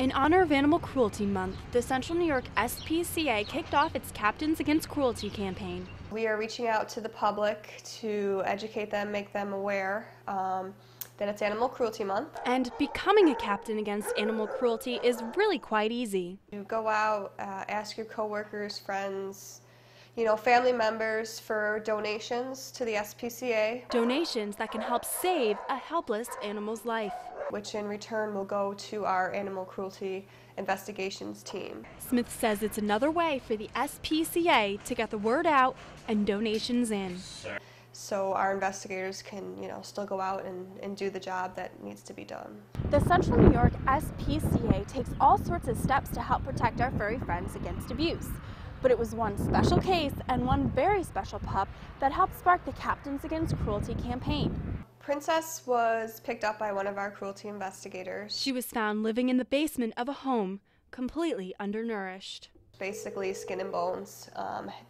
In honor of Animal Cruelty Month, the Central New York SPCA kicked off its Captains Against Cruelty campaign. We are reaching out to the public to educate them, make them aware that it's Animal Cruelty Month. And becoming a captain against animal cruelty is really quite easy. You go out, ask your coworkers, friends, family members for donations to the SPCA. Donations that can help save a helpless animal's life, which in return will go to our animal cruelty investigations team. Smith says it's another way for the SPCA to get the word out and donations in. So our investigators can, still go out and do the job that needs to be done. The Central New York SPCA takes all sorts of steps to help protect our furry friends against abuse. But it was one special case and one very special pup that helped spark the Captains Against Cruelty campaign. Princess was picked up by one of our cruelty investigators. She was found living in the basement of a home, completely undernourished. Basically skin and bones.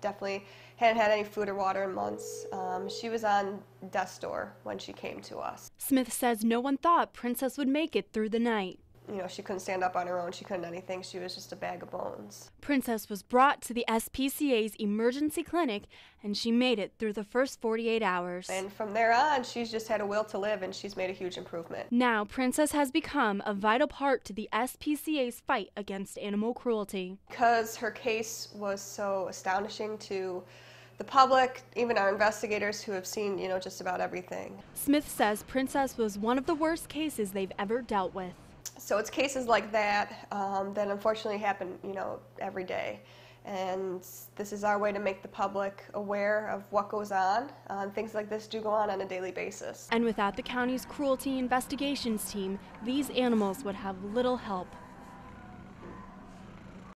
Definitely hadn't had any food or water in months. She was on death's door when she came to us. Smith says no one thought Princess would make it through the night. She couldn't stand up on her own. She couldn't do anything. She was just a bag of bones. Princess was brought to the SPCA's emergency clinic, and she made it through the first 48 hours. And from there on, she's just had a will to live, and she's made a huge improvement. Now, Princess has become a vital part to the SPCA's fight against animal cruelty. Because her case was so astonishing to the public, even our investigators who have seen, just about everything. Smith says Princess was one of the worst cases they've ever dealt with. So it's cases like that that unfortunately happen, every day. And this is our way to make the public aware of what goes on. Things like this do go on a daily basis. And without the county's cruelty investigations team, these animals would have little help.